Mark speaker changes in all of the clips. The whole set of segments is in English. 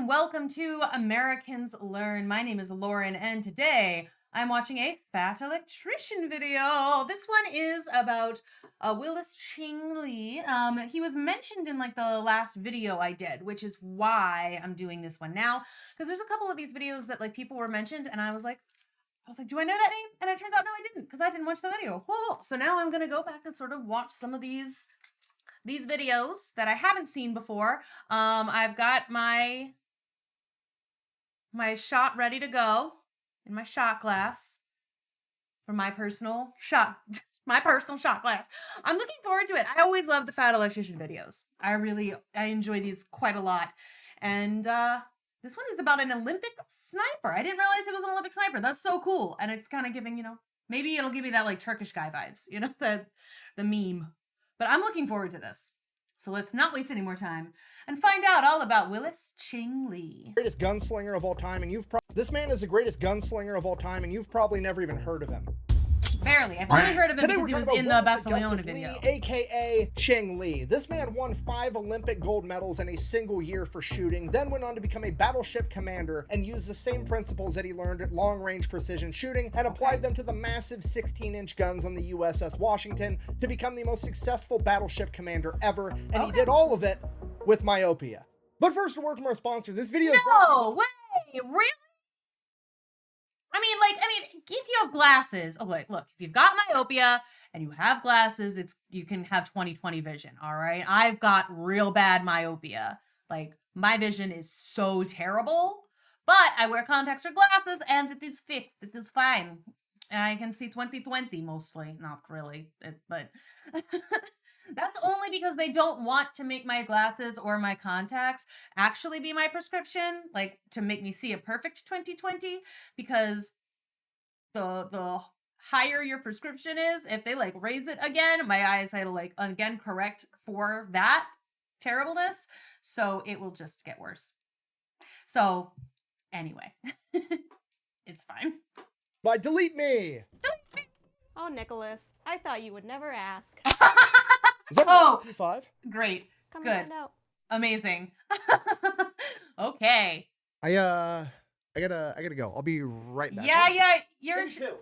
Speaker 1: and welcome to Americans Learn. My name is Lauren, and today I'm watching a fat electrician video. This one is about Willis Ching. He was mentioned in like the last video I did, which is why I'm doing this one now, because there's a couple of these videos that like people were mentioned, and I was like, do I know that name? And it turns out no, I didn't, because I didn't watch the video. Whoa. So now I'm gonna go back and sort of watch some of these videos that I haven't seen before. I've got my shot ready to go in my shot glass for my personal shot glass. I'm looking forward to it. I always love the fat electrician videos. I enjoy these quite a lot. And this one is about an Olympic sniper. I didn't realize it was an Olympic sniper. That's so cool. And it's kind of giving, maybe it'll give me that like Turkish guy vibes, the meme. But I'm looking forward to this. So let's not waste any more time and find out all about Willis Ching.
Speaker 2: Greatest gunslinger of all time, and this man is the greatest gunslinger of all time, and you've probably never even heard of him.
Speaker 1: Barely. I've only heard of him because he was in the Battleship video.
Speaker 2: AKA Ching Li. This man won 5 Olympic gold medals in a single year for shooting, then went on to become a battleship commander and used the same principles that he learned at long-range precision shooting and applied them to the massive 16-inch guns on the USS Washington to become the most successful battleship commander ever, and he did all of it with myopia. But first, a word from our sponsor. This video is
Speaker 1: No way! Really? I mean, if you have glasses, look, if you've got myopia and you have glasses, you can have 20/20 vision, all right? I've got real bad myopia. Like, my vision is so terrible, but I wear contacts or glasses, and it is fixed. It is fine. And I can see 20/20 mostly. Not really, but that's only because they don't want to make my glasses or my contacts actually be my prescription, like to make me see a perfect 20/20, because the higher your prescription is, if they like raise it again, my eyesight will like again correct for that terribleness. So it will just get worse. So anyway, it's fine.
Speaker 2: But delete me.
Speaker 3: Oh, Nicholas, I thought you would never ask.
Speaker 2: Is that 5?
Speaker 1: Great.
Speaker 3: Come
Speaker 1: Good.
Speaker 3: find out.
Speaker 1: Amazing. Okay.
Speaker 2: I gotta go. I'll be right back.
Speaker 1: Yeah, you're
Speaker 2: Me too.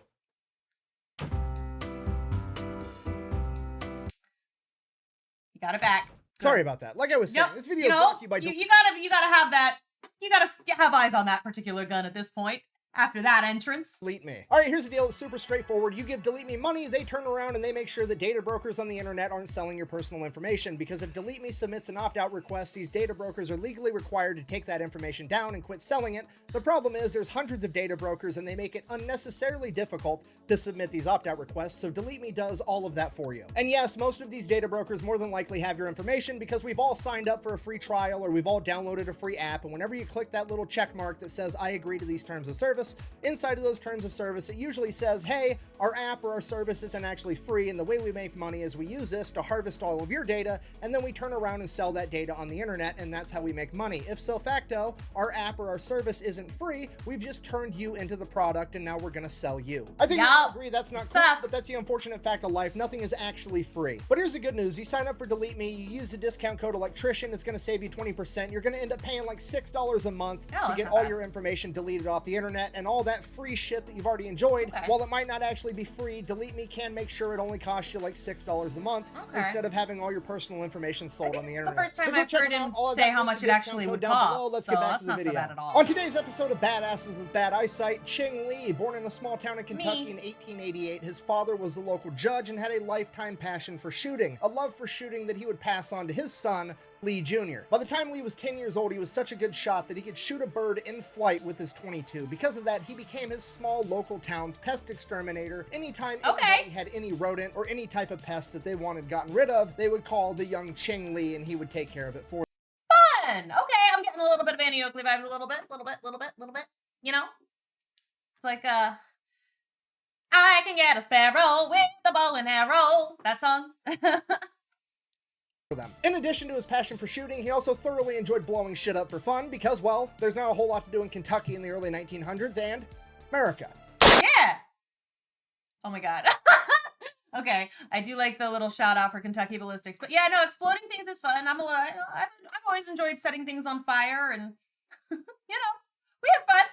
Speaker 1: You got it back.
Speaker 2: Sorry about that. Like I was saying, this video is brought to you by
Speaker 1: you gotta have that. You gotta have eyes on that particular gun at this point. After that entrance.
Speaker 2: Delete me. All right, here's the deal. It's super straightforward. You give Delete Me money, they turn around and they make sure that data brokers on the internet aren't selling your personal information, because if Delete Me submits an opt-out request, these data brokers are legally required to take that information down and quit selling it. The problem is there's hundreds of data brokers and they make it unnecessarily difficult to submit these opt-out requests, so Delete Me does all of that for you. And yes, most of these data brokers more than likely have your information because we've all signed up for a free trial or we've all downloaded a free app, and whenever you click that little check mark that says I agree to these terms of service, inside of those terms of service, it usually says, hey, our app or our service isn't actually free, and the way we make money is we use this to harvest all of your data, and then we turn around and sell that data on the internet, and that's how we make money. If so facto, our app or our service isn't free, we've just turned you into the product, and now we're gonna sell you. I think we all agree that's not cool, but that's the unfortunate fact of life. Nothing is actually free. But here's the good news. You sign up for Delete Me, you use the discount code electrician, it's gonna save you 20%. You're gonna end up paying like $6 a month to get all your information deleted off the internet, and all that free shit that you've already enjoyed. While it might not actually be free, Delete Me can make sure it only costs you like $6 a month instead of having all your personal information sold on the internet.
Speaker 1: It's the first time I've heard him say how much it actually would cost.
Speaker 2: Let's
Speaker 1: so
Speaker 2: get back
Speaker 1: that's
Speaker 2: to the
Speaker 1: not
Speaker 2: video.
Speaker 1: so bad at all.
Speaker 2: On today's episode of Badasses with Bad Eyesight, Ching Li, born in a small town in Kentucky in 1888, his father was a local judge and had a lifetime passion for shooting, a love for shooting that he would pass on to his son, Lee Jr. By the time Lee was 10 years old, he was such a good shot that he could shoot a bird in flight with his .22. Because of that, he became his small local town's pest exterminator. Anytime anybody had any rodent or any type of pest that they wanted gotten rid of, they would call the young Ching Li and he would take care of it for them.
Speaker 1: Fun! Okay, I'm getting a little bit of Annie Oakley vibes, a little bit. It's like, I can get a sparrow with a bow and arrow. That song.
Speaker 2: For them. In addition to his passion for shooting, he also thoroughly enjoyed blowing shit up for fun because, well, there's not a whole lot to do in Kentucky in the early 1900s and America.
Speaker 1: Yeah! Oh my god. Okay, I do like the little shout out for Kentucky ballistics, but yeah, no, exploding things is fun. I've always enjoyed setting things on fire and you know, we have fun.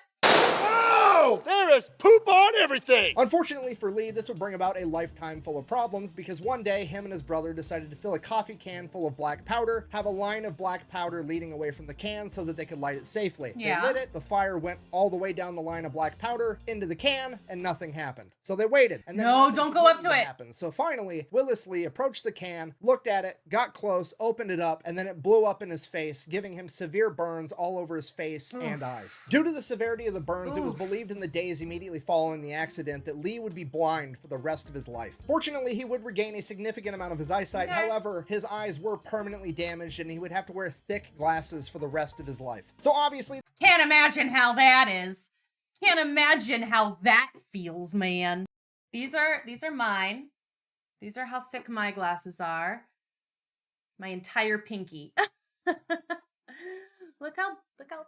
Speaker 4: Oh, there is poop on everything!
Speaker 2: Unfortunately for Lee, this would bring about a lifetime full of problems because one day him and his brother decided to fill a coffee can full of black powder, have a line of black powder leading away from the can so that they could light it safely.
Speaker 1: Yeah.
Speaker 2: They lit it, the fire went all the way down the line of black powder into the can, and nothing happened. So they waited, and then
Speaker 1: No,
Speaker 2: nothing
Speaker 1: don't go up
Speaker 2: continued
Speaker 1: to it.
Speaker 2: happen. So finally, Willis Lee approached the can, looked at it, got close, opened it up, and then it blew up in his face, giving him severe burns all over his face and eyes. Due to the severity of the burns, it was believed in the days immediately following the accident that Lee would be blind for the rest of his life. Fortunately, he would regain a significant amount of his eyesight.
Speaker 1: Okay.
Speaker 2: However, his eyes were permanently damaged and he would have to wear thick glasses for the rest of his life. So obviously,
Speaker 1: Can't imagine how that is. Can't imagine how that feels, man. These are mine. These are how thick my glasses are. My entire pinky. Look how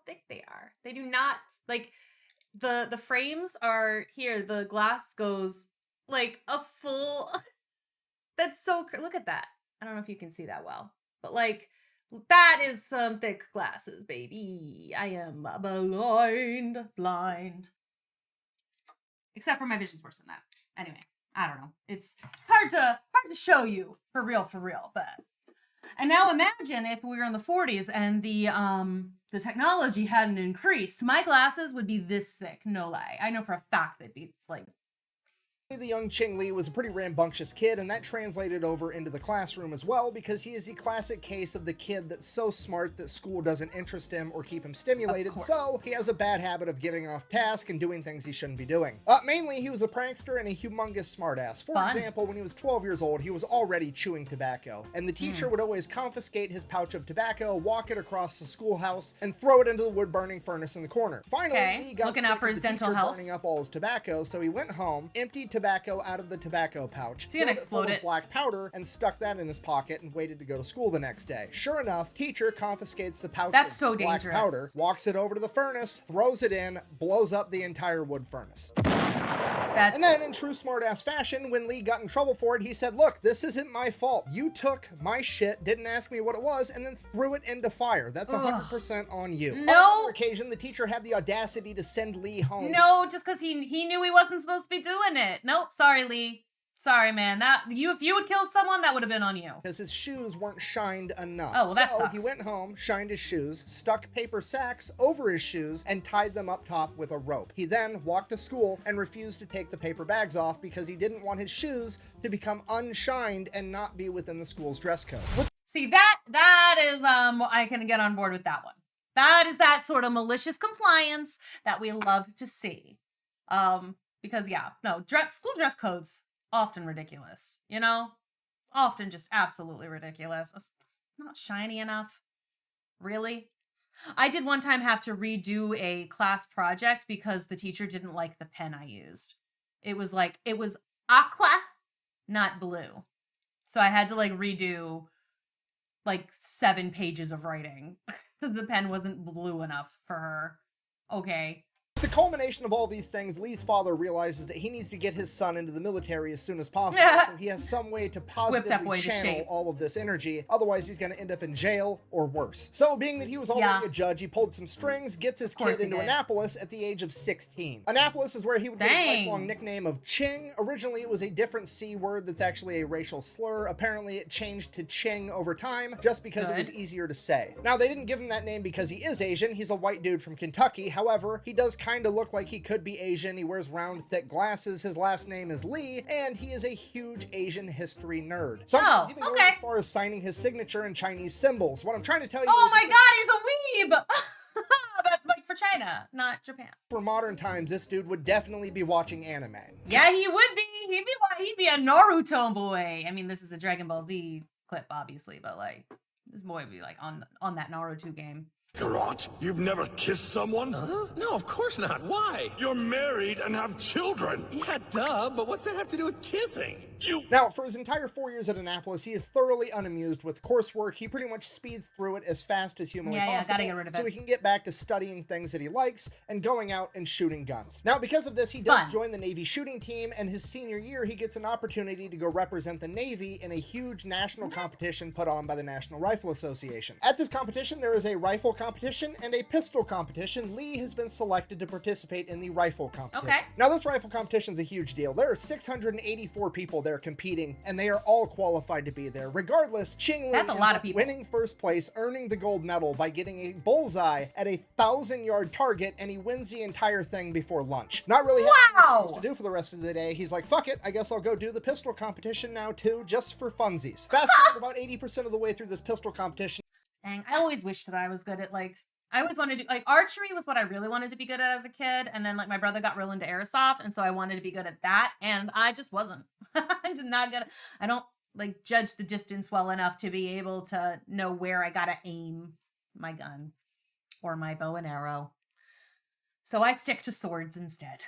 Speaker 1: thick they are. They do not like the frames are here. The glass goes like a full. That's so look at that. I don't know if you can see that well, but like that is some thick glasses, baby. I am blind. Except for my vision's worse than that. Anyway, I don't know. It's hard to show you for real, but. And now imagine if we were in the 40s and the technology hadn't increased. My glasses would be this thick, no lie. I know for a fact they'd be like.
Speaker 2: the young Ching Lee was a pretty rambunctious kid, and that translated over into the classroom as well, because he is the classic case of the kid that's so smart that school doesn't interest him or keep him stimulated, so he has a bad habit of giving off tasks and doing things he shouldn't be doing. Mainly, he was a prankster and a humongous smartass. For example, when he was 12 years old, he was already chewing tobacco, and the teacher would always confiscate his pouch of tobacco, walk it across the schoolhouse, and throw it into the wood-burning furnace in the corner. Finally, Lee got
Speaker 1: looking
Speaker 2: sick
Speaker 1: out for
Speaker 2: of
Speaker 1: his
Speaker 2: the
Speaker 1: dental
Speaker 2: teacher
Speaker 1: health.
Speaker 2: burning up all his tobacco, so he went home, emptied tobacco out of the tobacco pouch,
Speaker 1: Is he gonna
Speaker 2: filled it full
Speaker 1: explode
Speaker 2: of
Speaker 1: it?
Speaker 2: black powder, and stuck that in his pocket and waited to go to school the next day. Sure enough, teacher confiscates the pouch
Speaker 1: That's
Speaker 2: of
Speaker 1: so
Speaker 2: black
Speaker 1: dangerous.
Speaker 2: powder, walks it over to the furnace, throws it in, blows up the entire wood furnace.
Speaker 1: That's
Speaker 2: And then, in true smartass fashion, when Lee got in trouble for it, he said, "Look, this isn't my fault. You took my shit, didn't ask me what it was, and then threw it into fire. That's 100% on you."
Speaker 1: No.
Speaker 2: On another occasion, the teacher had the audacity to send Lee home.
Speaker 1: no, just because he knew he wasn't supposed to be doing it. Nope, sorry, Lee. Sorry, man. If you had killed someone, that would have been on you.
Speaker 2: Because his shoes weren't shined enough.
Speaker 1: Oh, well, that
Speaker 2: so
Speaker 1: sucks.
Speaker 2: he went home, shined his shoes, stuck paper sacks over his shoes, and tied them up top with a rope. He then walked to school and refused to take the paper bags off because he didn't want his shoes to become unshined and not be within the school's dress code.
Speaker 1: See, that is I can get on board with that one. That is that sort of malicious compliance that we love to see. Because school dress codes often ridiculous, you know? Often just absolutely ridiculous. It's not shiny enough. Really? I did one time have to redo a class project because the teacher didn't like the pen I used. It was aqua, not blue. So I had to redo 7 pages of writing because the pen wasn't blue enough for her. Okay.
Speaker 2: The culmination of all these things, Lee's father realizes that he needs to get his son into the military as soon as possible, so he has some way to positively channel all of this energy, otherwise he's going to end up in jail or worse. So, being that he was already a judge, he pulled some strings, gets his kid into Annapolis at the age of 16. Annapolis is where he would get his lifelong nickname of Ching. Originally, it was a different C word that's actually a racial slur. Apparently, it changed to Ching over time, just because it was easier to say. Now, they didn't give him that name because he is Asian. He's a white dude from Kentucky. However, he does kind of look like he could be Asian. He wears round, thick glasses. His last name is Lee, and he is a huge Asian history nerd. Sometimes even going as far as signing his signature in Chinese symbols. What I'm trying to tell you is...
Speaker 1: Oh my god, he's a weeb! But for China, not Japan.
Speaker 2: For modern times, this dude would definitely be watching anime.
Speaker 1: Yeah, he would be. He'd be a Naruto boy. I mean, this is a Dragon Ball Z clip, obviously, but this boy would be on that Naruto game.
Speaker 4: Garrot, you've never kissed someone? Huh? No, of course not. Why? You're married and have children. Yeah, duh, but what's that have to do with kissing? You.
Speaker 2: Now, for his entire 4 years at Annapolis, he is thoroughly unamused with coursework. He pretty much speeds through it as fast as humanly possible,
Speaker 1: gotta get rid of
Speaker 2: so
Speaker 1: it.
Speaker 2: he can get back to studying things that he likes and going out and shooting guns. Now, because of this, he does
Speaker 1: Fun.
Speaker 2: join the Navy shooting team, and his senior year, he gets an opportunity to go represent the Navy in a huge national competition put on by the National Rifle Association. At this competition, there is a rifle competition and a pistol competition. Lee has been selected to participate in the rifle competition.
Speaker 1: Okay.
Speaker 2: Now, this rifle competition is a huge deal. There are 684 people there competing, and they are all qualified to be there. Regardless, Ching Lee
Speaker 1: That's a
Speaker 2: ends
Speaker 1: lot of
Speaker 2: up
Speaker 1: people.
Speaker 2: winning first place, earning the gold medal by getting a bullseye at a 1,000-yard target, and he wins the entire thing before lunch. Not really having anything else to do for the rest of the day, he's like, fuck it, I guess I'll go do the pistol competition now too, just for funsies. Fast forward about 80% of the way through this pistol competition.
Speaker 1: Dang, I always wished that I was good at, like, I always wanted to, like, archery was what I really wanted to be good at as a kid. And then, like, my brother got real into airsoft. And so I wanted to be good at that. And I just wasn't. I'm not good. I don't, like, judge the distance well enough to be able to know where I got to aim my gun or my bow and arrow. So I stick to swords instead.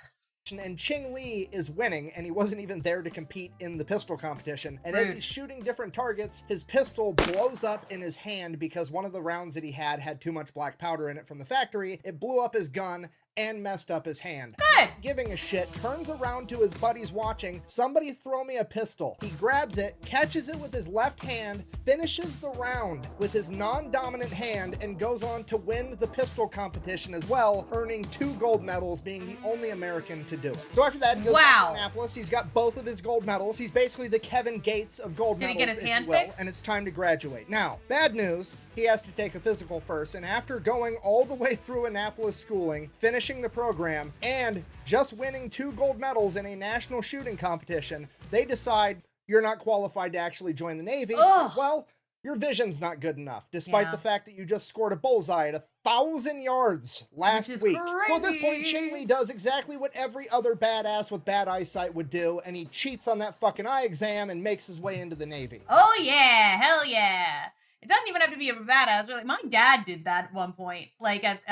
Speaker 2: And Ching Lee is winning, and he wasn't even there to compete in the pistol competition. And as
Speaker 1: Rude.
Speaker 2: he's shooting different targets, his pistol blows up in his hand because one of the rounds that he had too much black powder in it from the factory. It blew up his gun and messed up his hand.
Speaker 1: Good.
Speaker 2: Not giving a shit, turns around to his buddies watching. Somebody throw me a pistol. He grabs it, catches it with his left hand, finishes the round with his non-dominant hand, and goes on to win the pistol competition as well, earning 2 gold medals, being the only American to do it. So after that, he goes back to Annapolis. He's got both of his gold medals. He's basically the Kevin Gates of gold medals,
Speaker 1: Did he get his
Speaker 2: if
Speaker 1: hand
Speaker 2: you will,
Speaker 1: fixed?
Speaker 2: and it's time to graduate. Now, bad news, he has to take a physical first, and after going all the way through Annapolis schooling, finishing the program, and just winning 2 gold medals in a national shooting competition, they decide you're not qualified to actually join the Navy because, well, your vision's not good enough, despite the fact that you just scored a bullseye at 1,000 yards last week. So at this point, Ching Lee does exactly what every other badass with bad eyesight would do, and he cheats on that fucking eye exam and makes his way into the Navy.
Speaker 1: Oh yeah, hell yeah. It doesn't even have to be a badass. Really, my dad did that at one point. Like at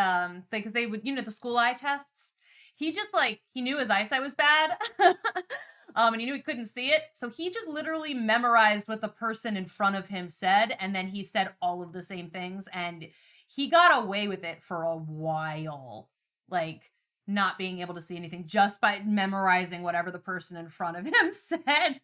Speaker 1: because they would, the school eye tests. He just he knew his eyesight was bad. And he knew he couldn't see it. So he just literally memorized what the person in front of him said, and then he said all of the same things, and he got away with it for a while. Like not being able to see anything just by memorizing whatever the person in front of him said.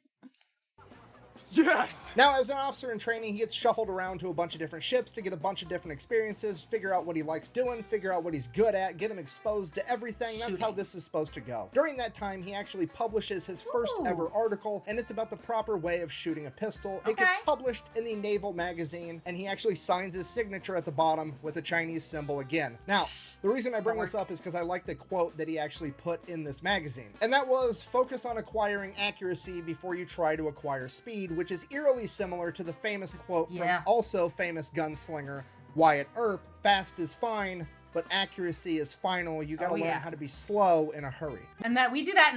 Speaker 4: Yes!
Speaker 2: Now, as an officer in training, he gets shuffled around to a bunch of different ships to get a bunch of different experiences, figure out what he likes doing, figure out what he's good at, get him exposed to everything. That's how this is supposed to go. During that time, he actually publishes his first ever article, and it's about the proper way of shooting a pistol. It gets published in the Naval Magazine, and he actually signs his signature at the bottom with a Chinese symbol again. Now, the reason I bring this up is because I like the quote that he actually put in this magazine, and that was, "Focus on acquiring accuracy before you try to acquire speed," which is eerily similar to the famous quote from also famous gunslinger Wyatt Earp, "Fast is fine, but accuracy is final. You gotta learn how to be slow in a hurry."
Speaker 1: And that we do that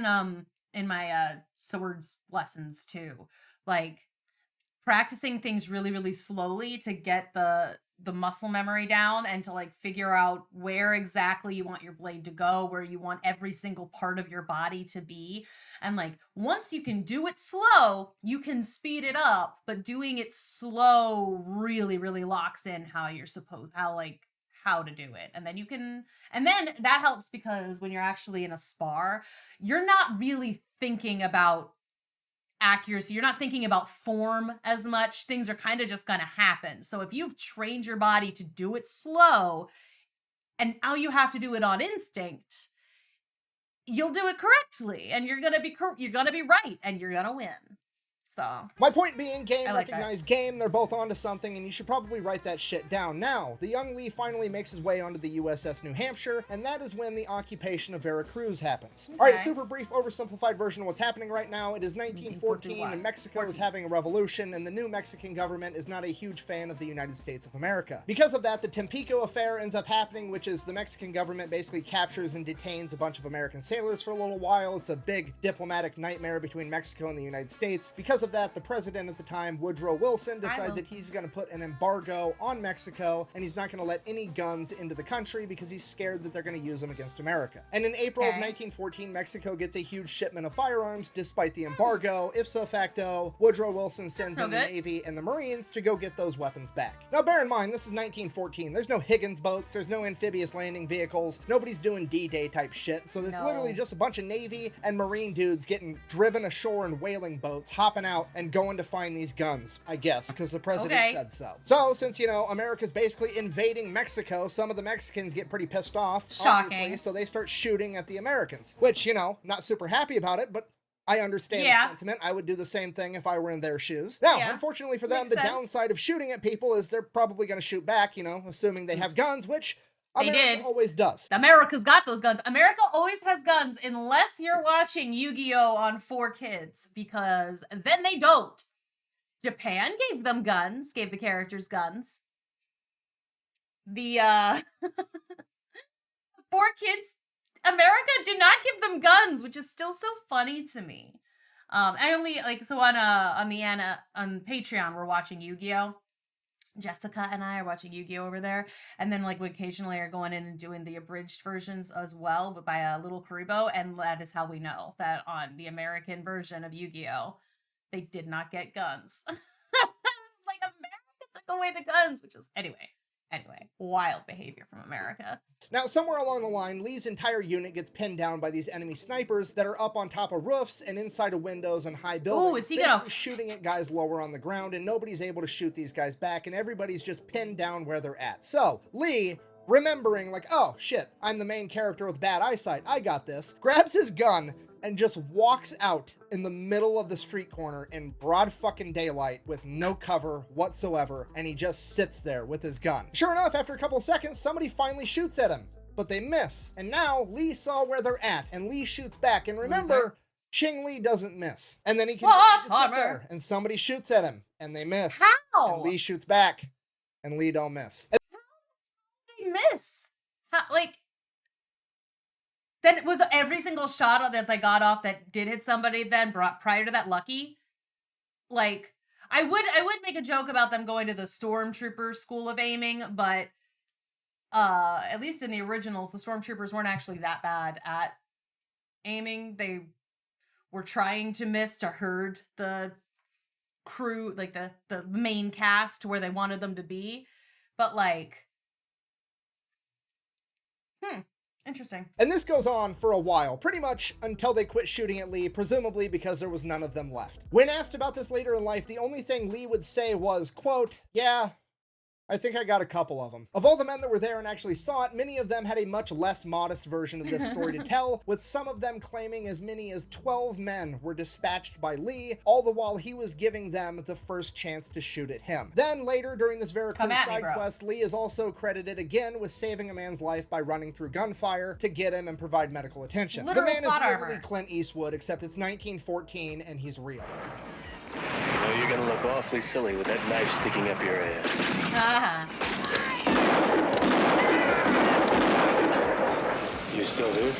Speaker 1: in my swords lessons too. Like practicing things really, really slowly to get the muscle memory down and to figure out where exactly you want your blade to go, where you want every single part of your body to be. And once you can do it slow, you can speed it up, but doing it slow really, really locks in how you're supposed, how to do it. And then that helps because when you're actually in a spar, you're not really thinking about accuracy. You're not thinking about form as much. Things are kind of just going to happen. So if you've trained your body to do it slow and now you have to do it on instinct, you'll do it correctly and you're going to be right and you're going to win. So
Speaker 2: my point being, game
Speaker 1: like
Speaker 2: recognized game, they're both onto something, and you should probably write that shit down. Now, the young Lee finally makes his way onto the USS New Hampshire, and that is when the occupation of Veracruz happens. All right, super brief, oversimplified version of what's happening right now. It is 1914, and Mexico is having a revolution, and the new Mexican government is not a huge fan of the United States of America. Because of that, the Tampico affair ends up happening, which is the Mexican government basically captures and detains a bunch of American sailors for a little while. It's a big diplomatic nightmare between Mexico and the United States. Because of of that, the president at the time, Woodrow Wilson, decides that he's going to put an embargo on Mexico, and he's not going to let any guns into the country because he's scared that they're going to use them against America. And in April of 1914, Mexico gets a huge shipment of firearms despite the embargo. Ipso facto, Woodrow Wilson sends in the Navy and the Marines to go get those weapons back. Now bear in mind, this is 1914. There's no Higgins boats, there's no amphibious landing vehicles, nobody's doing D-Day type shit, so it's literally just a bunch of Navy and Marine dudes getting driven ashore in whaling boats, hopping out and going to find these guns, I guess, because the president said so. So, since, you know, America's basically invading Mexico, some of the Mexicans get pretty pissed off, obviously, so they start shooting at the Americans, which, you know, not super happy about it, but I understand the sentiment. I would do the same thing if I were in their shoes. Now, unfortunately for them, the downside of shooting at people is they're probably going to shoot back, you know, assuming they have guns, which America always does.
Speaker 1: America's got those guns. America always has guns unless you're watching Yu-Gi-Oh! On 4Kids, because then they don't. Japan gave them guns, gave the characters guns. The 4Kids, America did not give them guns, which is still so funny to me. I only, like, so on Patreon, we're watching Yu-Gi-Oh! Jessica and I are watching Yu-Gi-Oh! Over there, and then like we occasionally are going in and doing the abridged versions as well, but by a little Karibo, and that is how we know that on the American version of Yu-Gi-Oh! They did not get guns. Like, America took away the guns, which is, anyway, wild behavior from America.
Speaker 2: Now, somewhere along the line, Lee's entire unit gets pinned down by these enemy snipers that are up on top of roofs and inside of windows and high buildings.
Speaker 1: Ooh, is he gonna
Speaker 2: shooting at guys lower on the ground, and nobody's able to shoot these guys back, and everybody's just pinned down where they're at. So, Lee, remembering like, oh shit, I'm the main character with bad eyesight, I got this, grabs his gun and just walks out in the middle of the street corner in broad fucking daylight with no cover whatsoever, and he just sits there with his gun. Sure enough, after a couple of seconds, somebody finally shoots at him, but they miss. And now Lee saw where they're at, and Lee shoots back. And remember, Ching Lee doesn't miss. And then he continues to sit there, and somebody shoots at him, and they miss.
Speaker 1: How?
Speaker 2: And Lee shoots back, and Lee don't miss.
Speaker 1: How did they miss? How, like, then was every single shot that they got off that did hit somebody then prior to that lucky? Like, I would make a joke about them going to the stormtrooper school of aiming, but at least in the originals, the stormtroopers weren't actually that bad at aiming. They were trying to miss to herd the crew, like the main cast, to where they wanted them to be. But like, interesting.
Speaker 2: And this goes on for a while, pretty much until they quit shooting at Lee, presumably because there was none of them left. When asked about this later in life, the only thing Lee would say was, quote, "Yeah, I think I got a couple of them." Of all the men that were there and actually saw it, many of them had a much less modest version of this story to tell, with some of them claiming as many as 12 men were dispatched by Lee, all the while he was giving them the first chance to shoot at him. Then later, during this Veracruz side quest, Lee is also credited again with saving a man's life by running through gunfire to get him and provide medical attention. The man is literally Clint Eastwood, except it's 1914 and he's real.
Speaker 5: Well, you're gonna look awfully silly with that knife sticking up your ass. You still here?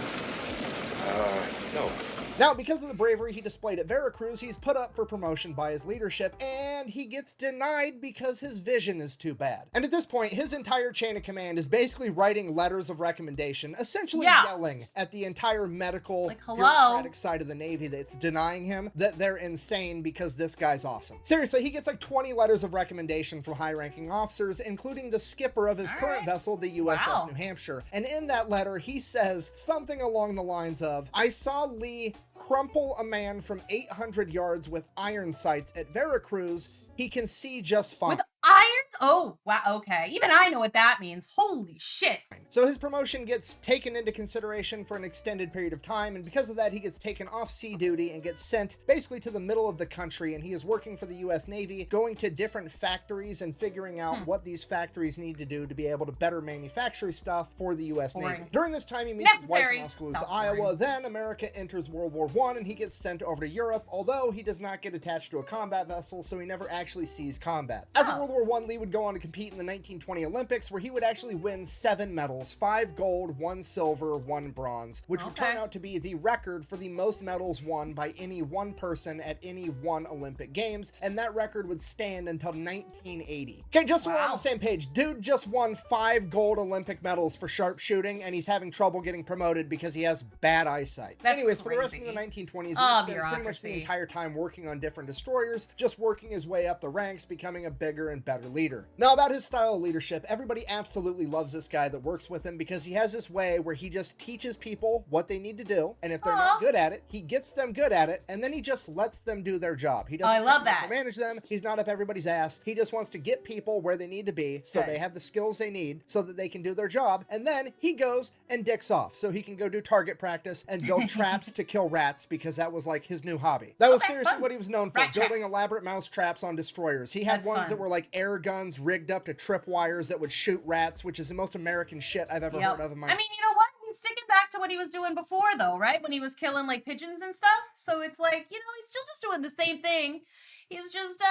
Speaker 5: No.
Speaker 2: Now, because of the bravery he displayed at Veracruz, he's put up for promotion by his leadership, and he gets denied because his vision is too bad. And at this point, his entire chain of command is basically writing letters of recommendation, essentially yelling at the entire medical, bureaucratic side of the Navy that's denying him that they're insane because this guy's awesome. Seriously, he gets like 20 letters of recommendation from high-ranking officers, including the skipper of his current vessel, the USS New Hampshire. And in that letter, he says something along the lines of, "I saw Lee crumple a man from 800 yards with iron sights at Veracruz. He can see just fine."
Speaker 1: With iron? Oh, wow, okay. Even I know what that means. Holy shit.
Speaker 2: So his promotion gets taken into consideration for an extended period of time, and because of that, he gets taken off sea duty and gets sent basically to the middle of the country, and he is working for the US Navy, going to different factories and figuring out what these factories need to do to be able to better manufacture stuff for the US Navy. During this time, he meets his wife in Oskaloosa, Iowa. Then America enters World War I, and he gets sent over to Europe, although he does not get attached to a combat vessel, so he never actually sees combat. After World War I, Lee would would go on to compete in the 1920 Olympics, where he would actually win 7 medals, 5 gold, 1 silver, 1 bronze, which would turn out to be the record for the most medals won by any one person at any one Olympic Games, and that record would stand until 1980. Okay, just so we're on the same page, dude just won 5 gold Olympic medals for sharpshooting, and he's having trouble getting promoted because he has bad eyesight. Anyways, for the rest of the 1920s, he spends pretty much the entire time working on different destroyers, just working his way up the ranks, becoming a bigger and better leader. Now, about his style of leadership, everybody absolutely loves this guy that works with him because he has this way where he just teaches people what they need to do, and if they're not good at it, he gets them good at it, and then he just lets them do their job. He doesn't manage them. He's not up everybody's ass. He just wants to get people where they need to be so they have the skills they need so that they can do their job, and then he goes and dicks off so he can go do target practice and build traps to kill rats because that was like his new hobby. That was seriously what he was known for, building elaborate mouse traps on destroyers. He had ones that were like air guns rigged up to trip wires that would shoot rats, which is the most American shit I've ever heard of in my life.
Speaker 1: I mean, you know what? He's sticking back to what he was doing before, though, right? When he was killing like pigeons and stuff. So it's like, you know, he's still just doing the same thing. He's just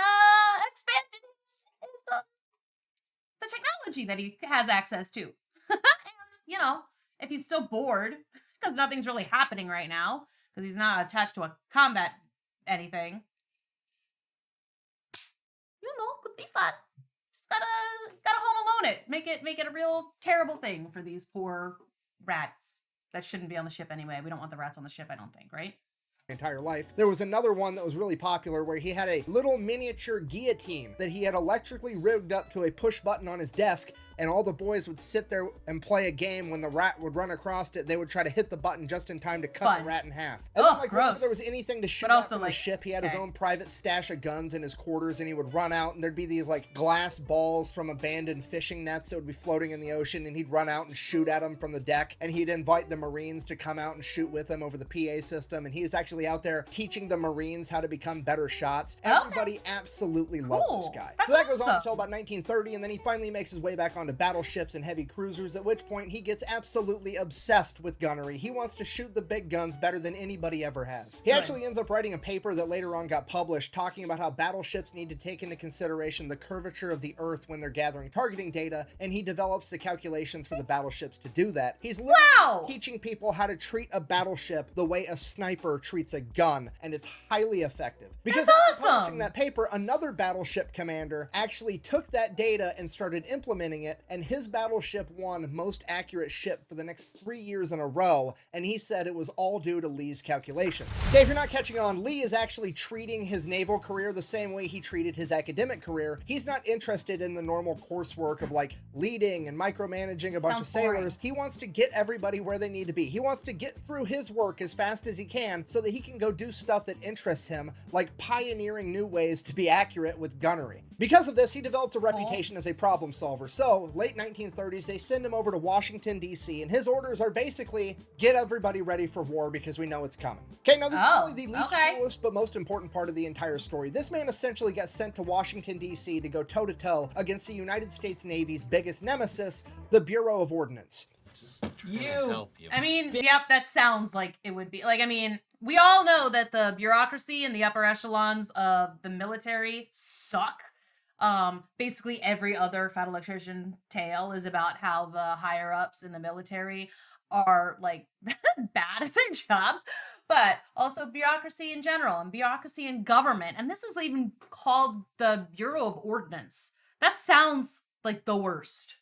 Speaker 1: expanding the technology that he has access to. And, you know, if he's still bored, because nothing's really happening right now, because he's not attached to a combat anything, you know, could be fun. Just gotta Home Alone it. Make it a real terrible thing for these poor rats that shouldn't be on the ship anyway. We don't want the rats on the ship, I don't think, right?
Speaker 2: Entire life. There was another one that was really popular where he had a little miniature guillotine that he had electrically rigged up to a push button on his desk, and all the boys would sit there and play a game. When the rat would run across it, they would try to hit the button just in time to cut the rat in half. And then, like, whenever there was anything to shoot out from the ship, he had his own private stash of guns in his quarters, and he would run out, and there'd be these like glass balls from abandoned fishing nets that would be floating in the ocean, and he'd run out and shoot at them from the deck, and he'd invite the Marines to come out and shoot with him over the PA system, and he was actually out there teaching the Marines how to become better shots. Everybody absolutely loved this guy. So that goes on until about 1930, and then he finally makes his way back onto battleships and heavy cruisers, at which point he gets absolutely obsessed with gunnery. He wants to shoot the big guns better than anybody ever has. He actually ends up writing a paper that later on got published talking about how battleships need to take into consideration the curvature of the Earth when they're gathering targeting data, and he develops the calculations for the battleships to do that. He's literally teaching people how to treat a battleship the way a sniper treats a gun, and it's highly effective. Because after publishing that paper, another battleship commander actually took that data and started implementing it, and his battleship won most accurate ship for the next 3 years in a row, and he said it was all due to Lee's calculations. Okay, if you're not catching on, Lee is actually treating his naval career the same way he treated his academic career. He's not interested in the normal coursework of like leading and micromanaging a bunch of sailors. He wants to get everybody where they need to be. He wants to get through his work as fast as he can so that he can go do stuff that interests him, like pioneering new ways to be accurate with gunnery. Because of this, he develops a reputation as a problem solver. So, late 1930s, they send him over to Washington, D.C., and his orders are basically, get everybody ready for war because we know it's coming. Okay, now this is probably the least coolest but most important part of the entire story. This man essentially got sent to Washington, D.C. to go toe-to-toe against the United States Navy's biggest nemesis, the Bureau of Ordnance.
Speaker 1: I mean, yep, that sounds like it would be. Like, I mean, we all know that the bureaucracy and the upper echelons of the military suck. Basically every other Fat Electrician tale is about how the higher ups in the military are like bad at their jobs, but also bureaucracy in general and bureaucracy in government. And this is even called the Bureau of Ordnance. That sounds like the worst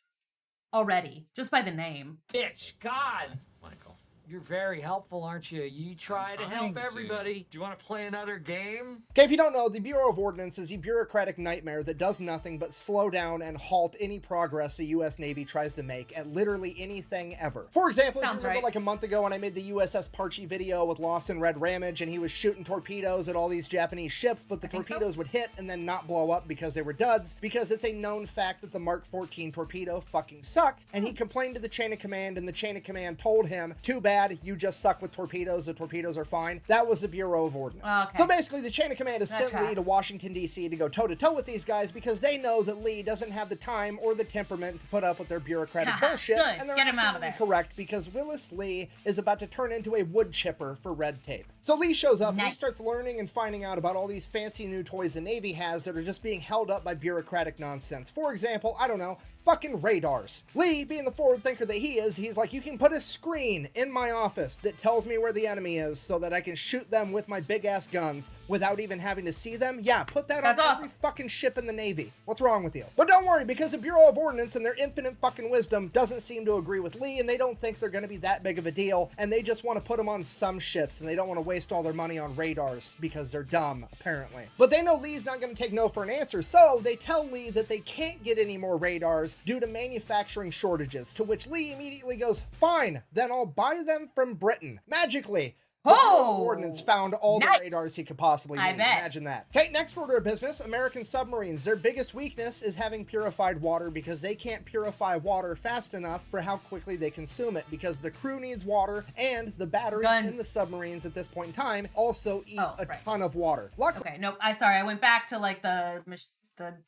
Speaker 1: already, just by the name.
Speaker 6: Bitch, God. Michael. You're very helpful, aren't you? You try to help everybody. Do you want to play another game?
Speaker 2: Okay, if you don't know, the Bureau of Ordnance is a bureaucratic nightmare that does nothing but slow down and halt any progress the U.S. Navy tries to make at literally anything ever. For example, if you remember like a month ago when I made the USS Parchi video with Lawson Red Ramage, and he was shooting torpedoes at all these Japanese ships, but the torpedoes would hit and then not blow up because they were duds, because it's a known fact that the Mark 14 torpedo fucking sucked, and he complained to the chain of command, and the chain of command told him, too bad, bad. You just suck with torpedoes. The torpedoes are fine. That was the Bureau of Ordnance.
Speaker 1: Okay.
Speaker 2: So basically, the chain of command has
Speaker 1: That
Speaker 2: sent Lee to
Speaker 1: tracks.
Speaker 2: Washington, D.C. to go toe-to-toe with these guys because they know that Lee doesn't have the time or the temperament to put up with their bureaucratic bullshit.
Speaker 1: Good.
Speaker 2: And they're
Speaker 1: Get him out of
Speaker 2: absolutely
Speaker 1: there.
Speaker 2: correct because Willis Lee is about to turn into a wood chipper for red tape. So Lee shows up and he
Speaker 1: Nice.
Speaker 2: starts learning and finding out about all these fancy new toys the Navy has that are just being held up by bureaucratic nonsense. For example, I don't know, fucking radars. Lee, being the forward thinker that he is, he's like, you can put a screen in my office that tells me where the enemy is so that I can shoot them with my big ass guns without even having to see them. Yeah, put that
Speaker 1: That's
Speaker 2: on
Speaker 1: awesome.
Speaker 2: every fucking ship in the Navy. What's wrong with you? But don't worry, because the Bureau of Ordnance and their infinite fucking wisdom doesn't seem to agree with Lee, and they don't think they're going to be that big of a deal, and they just want to put them on some ships, and they don't want to waste all their money on radars because they're dumb, apparently. But they know Lee's not going to take no for an answer, so they tell Lee that they can't get any more radars due to manufacturing shortages, to which Lee immediately goes, fine, then I'll buy them from Britain. Magically. The Bureau of Ordnance found all the
Speaker 1: Nice.
Speaker 2: radars he could possibly need.
Speaker 1: I bet.
Speaker 2: Imagine that. Okay, next order of business, American submarines. Their biggest weakness is having purified water because they can't purify water fast enough for how quickly they consume it because the crew needs water and the batteries
Speaker 1: Guns.
Speaker 2: in the submarines at this point in time also eat a
Speaker 1: right.
Speaker 2: ton of water. Luckily,
Speaker 1: Okay, no, I went back to like the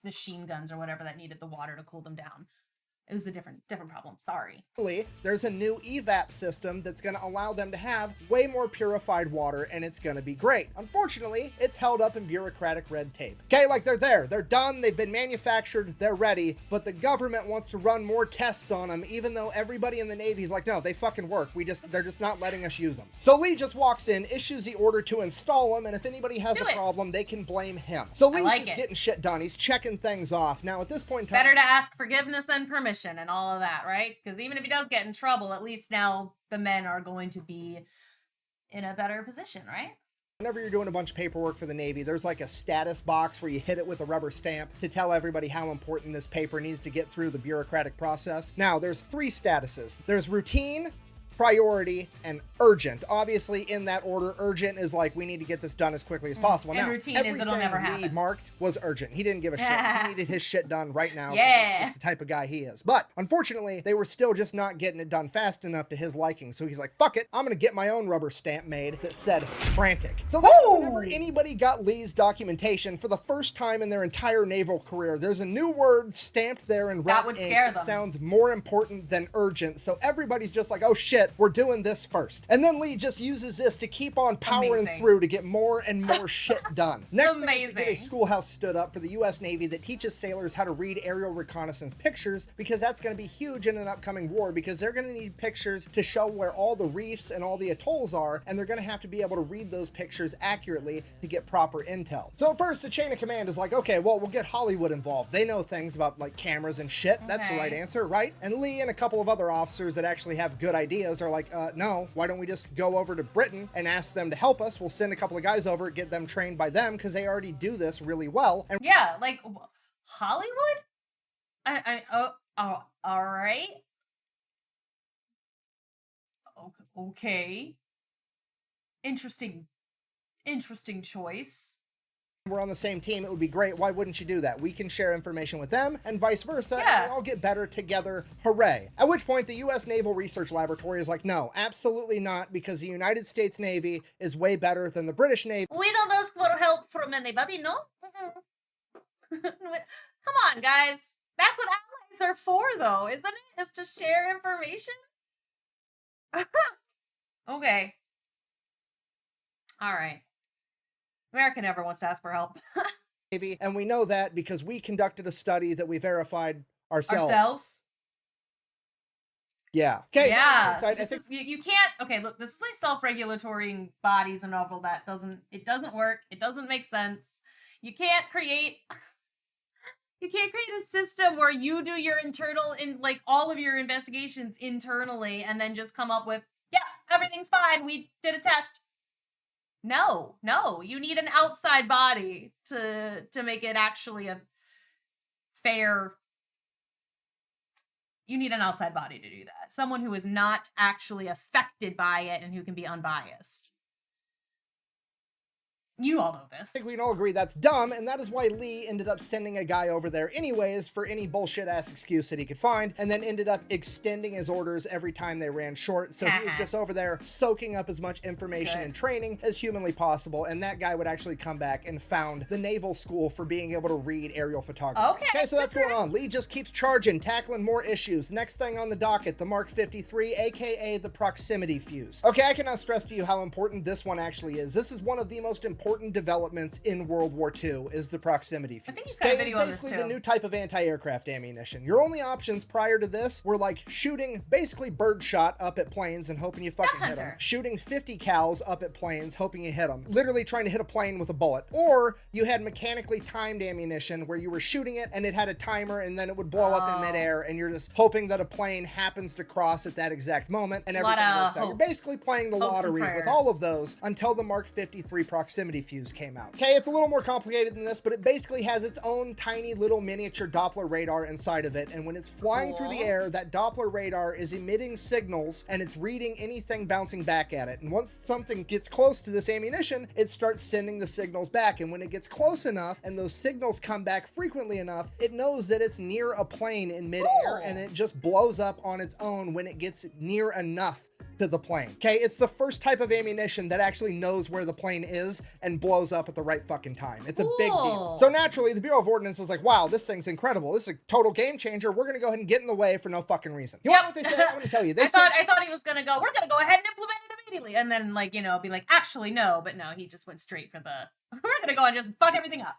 Speaker 1: machine guns or whatever that needed the water to cool them down. It was a different problem. Sorry.
Speaker 2: there's a new evap system that's going to allow them to have way more purified water, and it's going to be great. Unfortunately, it's held up in bureaucratic red tape. Okay, like they're there. They're done. They've been manufactured. They're ready. But the government wants to run more tests on them, even though everybody in the Navy's like, no, they fucking work. They're just not letting us use them. So Lee just walks in, issues the order to install them, and if anybody has
Speaker 1: Do
Speaker 2: a
Speaker 1: it.
Speaker 2: problem, they can blame him. So Lee's
Speaker 1: like
Speaker 2: just
Speaker 1: it.
Speaker 2: getting shit done. He's checking things off. Now, at this point in time,
Speaker 1: Better to ask forgiveness than permission and all of that, right? Because even if he does get in trouble, at least now the men are going to be in a better position, right?
Speaker 2: whenever you're doing a bunch of paperwork for the Navy, there's like a status box where you hit it with a rubber stamp to tell everybody how important this paper needs to get through the bureaucratic process. Now, there's 3 statuses. There's routine, priority, and urgent. Obviously, in that order, urgent is like, we need to get this done as quickly as possible.
Speaker 1: And
Speaker 2: now,
Speaker 1: routine is it'll never
Speaker 2: everything Lee
Speaker 1: happen.
Speaker 2: marked was urgent. He didn't give a shit. He needed his shit done right now.
Speaker 1: Yeah.
Speaker 2: That's the type of guy he is. But unfortunately, they were still just not getting it done fast enough to his liking. So he's like, fuck it, I'm gonna get my own rubber stamp made that said frantic. So then whenever anybody got Lee's documentation for the first time in their entire naval career, there's a new word stamped there in red
Speaker 1: That would
Speaker 2: ink
Speaker 1: scare
Speaker 2: that
Speaker 1: them.
Speaker 2: sounds more important than urgent. So everybody's just like, oh shit, we're doing this first. And then Lee just uses this to keep on powering
Speaker 1: Amazing.
Speaker 2: through to get more and more shit done. Next thing is to get a
Speaker 1: Amazing.
Speaker 2: schoolhouse stood up for the U.S. Navy that teaches sailors how to read aerial reconnaissance pictures, because that's going to be huge in an upcoming war, because they're going to need pictures to show where all the reefs and all the atolls are, and they're going to have to be able to read those pictures accurately to get proper intel. So at first, the chain of command is like, okay, well, we'll get Hollywood involved. They know things about like cameras and shit. That's the
Speaker 1: Okay.
Speaker 2: right answer, right? And Lee and a couple of other officers that actually have good ideas are like, no, why don't we just go over to Britain and ask them to help us? We'll send a couple of guys over, get them trained by them, because they already do this really well. And
Speaker 1: Yeah, like Hollywood? All right. Okay. Interesting choice.
Speaker 2: we're on the same team, it would be great. Why wouldn't you do that? We can share information with them and vice versa,
Speaker 1: Yeah.
Speaker 2: and we all get better together. Hooray. At which point, the U.S. Naval Research Laboratory is like, no, absolutely not, because the United States Navy is way better than the British Navy.
Speaker 1: We don't ask for help from anybody, no? Come on, guys. That's what allies are for, though, isn't it? Is to share information? Okay. All right. America never wants to ask for help.
Speaker 2: Navy, and we know that because we conducted a study that we verified ourselves.
Speaker 1: Ourselves?
Speaker 2: Yeah. Okay.
Speaker 1: Yeah.
Speaker 2: inside, I
Speaker 1: This
Speaker 2: think
Speaker 1: is, you can't. Okay, look. This is why self-regulatory bodies and all that doesn't. It doesn't work. It doesn't make sense. You can't create. You can't create a system where you do your internal like all of your investigations internally and then just come up with, yeah, everything's fine. We did a test. No, you need an outside body to make it actually a fair. You need an outside body to do that. Someone who is not actually affected by it and who can be unbiased. You all know this.
Speaker 2: I think we can all agree that's dumb, and that is why Lee ended up sending a guy over there anyways for any bullshit-ass excuse that he could find, and then ended up extending his orders every time they ran short, so he was just over there soaking up as much information and training as humanly possible, and that guy would actually come back and found the naval school for being able to read aerial photography. Okay, so that's going on. Lee just keeps charging, tackling more issues. Next thing on the docket, the Mark 53, aka the proximity fuse. Okay, I cannot stress to you how important this one actually is. This is one of the most important developments in World War II is the proximity fuse.
Speaker 1: I think he's got a video on this
Speaker 2: basically
Speaker 1: too.
Speaker 2: the new type of anti-aircraft ammunition. Your only options prior to this were like shooting basically birdshot up at planes and hoping you fucking hit them. Shooting 50 cals up at planes, hoping you hit them. Literally trying to hit a plane with a bullet. Or you had mechanically timed ammunition where you were shooting it and it had a timer and then it would blow up in midair and you're just hoping that a plane happens to cross at that exact moment and everything works out. You're basically playing the lottery with all of those until the Mark 53 proximity fuse came out. Okay, it's a little more complicated than this, but it basically has its own tiny little miniature Doppler radar inside of it, and when it's flying through the air, that Doppler radar is emitting signals and it's reading anything bouncing back at it, and once something gets close to this ammunition, it starts sending the signals back, and when it gets close enough and those signals come back frequently enough, it knows that it's near a plane in midair, and it just blows up on its own when it gets near enough to the plane. Okay, it's the first type of ammunition that actually knows where the plane is and blows up at the right fucking time. It's a big deal. So naturally, the Bureau of Ordnance is like, wow, this thing's incredible. This is a total game changer. We're gonna go ahead and get in the way for no fucking reason. You know what they say? I'm gonna tell you. I
Speaker 1: thought he was gonna go, we're gonna go ahead and implement it immediately. And then like, you know, be like, actually no, but no, he just went straight for the, we're gonna go and just fuck everything up.